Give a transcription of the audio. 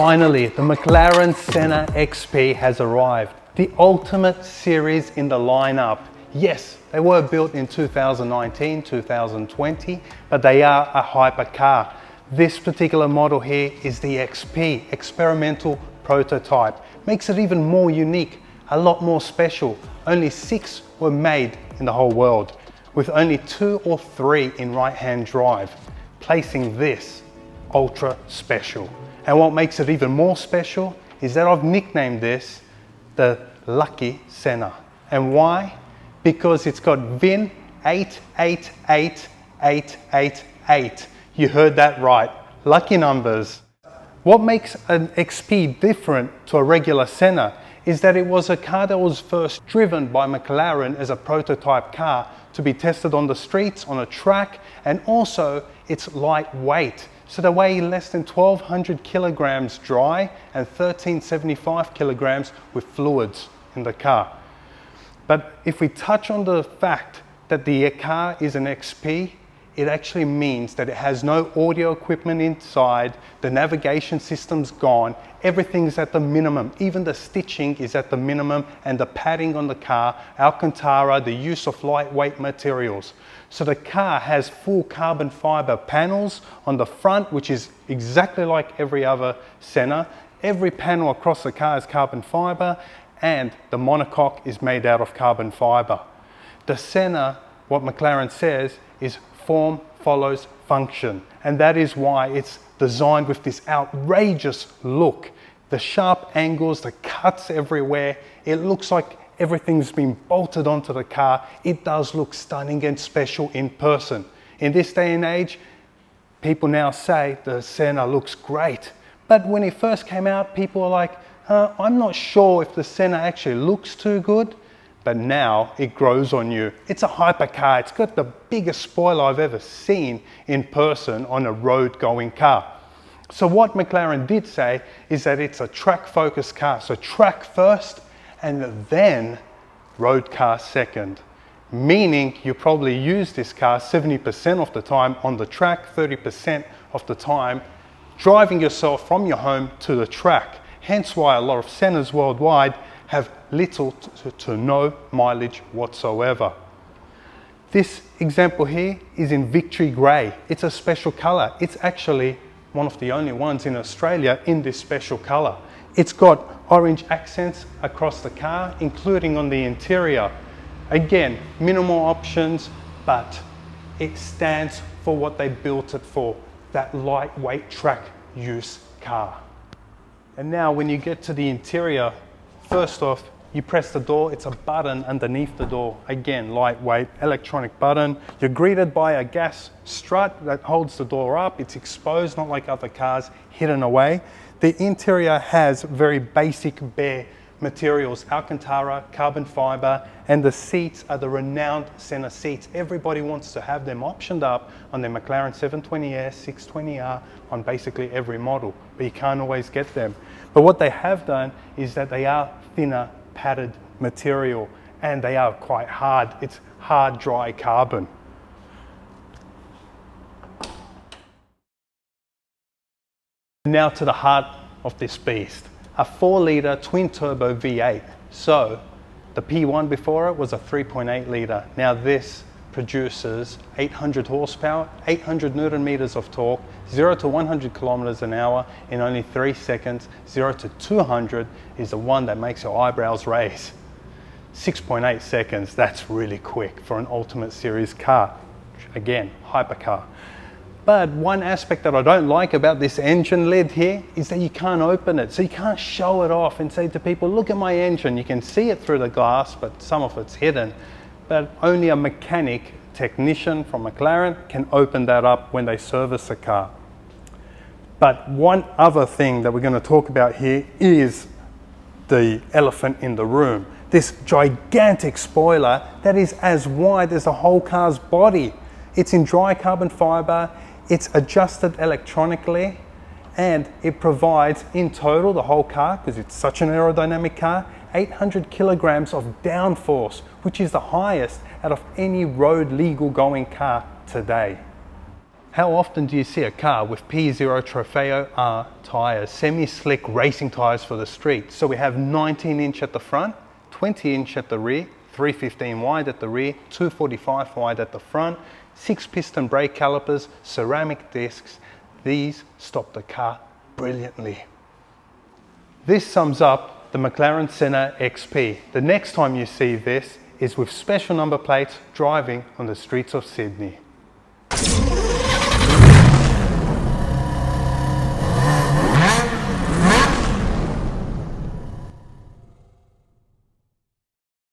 Finally, the McLaren Senna XP has arrived. The ultimate series in the lineup. Yes, they were built in 2019, 2020, but they are a hypercar. This particular model here is the XP, experimental prototype. Makes it even more unique, a lot more special. Only 6 were made in the whole world, with only 2 or 3 in right-hand drive, placing this ultra special. And what makes it even more special is that I've nicknamed this the Lucky Senna. And why? Because it's got VIN 888888. You heard that right, lucky numbers. What makes an XP different to a regular Senna is that it was a car that was first driven by McLaren as a prototype car to be tested on the streets, on a track, and also it's lightweight. So they weigh less than 1,200 kilograms dry and 1,375 kilograms with fluids in the car. But if we touch on the fact that the car is an XP, it actually means that it has no audio equipment inside, the navigation system's gone, everything's at the minimum, even the stitching is at the minimum, and the padding on the car, Alcantara, the use of lightweight materials. So the car has full carbon fiber panels on the front, which is exactly like every other Senna. Every panel across the car is carbon fiber, and the monocoque is made out of carbon fiber. The Senna, what McLaren says, is form follows function, and that is why it's designed with this outrageous look. The sharp angles, the cuts everywhere, it looks like everything's been bolted onto the car. It does look stunning and special in person. In this day and age, people now say the Senna looks great, but when it first came out, people were like, I'm not sure if the Senna actually looks too good. But now it grows on you. It's a hypercar. It's got the biggest spoiler I've ever seen in person on a road-going car. So what McLaren did say is that it's a track-focused car. So track first and then road car second. Meaning you probably use this car 70% of the time on the track, 30% of the time driving yourself from your home to the track. Hence why a lot of Sennas worldwide have little to no mileage whatsoever. This example here is in Victory Grey. It's a special color. It's actually one of the only ones in Australia in this special color. It's got orange accents across the car, including on the interior. Again, minimal options, but it stands for what they built it for, that lightweight track use car. And now when you get to the interior, first off, you press the door, it's a button underneath the door. Again, lightweight, electronic button. You're greeted by a gas strut that holds the door up. It's exposed, not like other cars, hidden away. The interior has very basic bare materials, Alcantara, carbon fiber, and the seats are the renowned Senna seats. Everybody wants to have them optioned up on their McLaren 720S, 620R, on basically every model, but you can't always get them. But what they have done is that they are thinner padded material and they are quite hard. It's hard, dry carbon. Now to the heart of this beast, a 4-litre twin-turbo V8. So the P1 before it was a 3.8 litre. Now this produces 800 horsepower, 800 Newton meters of torque, 0 to 100 kilometers an hour in only 3 seconds. 0 to 200 is the one that makes your eyebrows raise. 6.8 seconds, that's really quick for an Ultimate Series car. Again, hypercar. But one aspect that I don't like about this engine lid here is that you can't open it. So you can't show it off and say to people, look at my engine. You can see it through the glass, but some of it's hidden. But only a mechanic technician from McLaren can open that up when they service a car. But one other thing that we're going to talk about here is the elephant in the room. This gigantic spoiler that is as wide as the whole car's body. It's in dry carbon fiber. It's adjusted electronically, and it provides in total the whole car, because it's such an aerodynamic car, 800 kilograms of downforce, which is the highest out of any road legal going car today. How often do you see a car with P0 Trofeo R tyres, semi-slick racing tyres for the street? So we have 19 inch at the front, 20 inch at the rear, 315 wide at the rear, 245 wide at the front, 6 piston brake calipers, ceramic discs. These stop the car brilliantly. This sums up the McLaren Senna XP. The next time you see this is with special number plates driving on the streets of Sydney.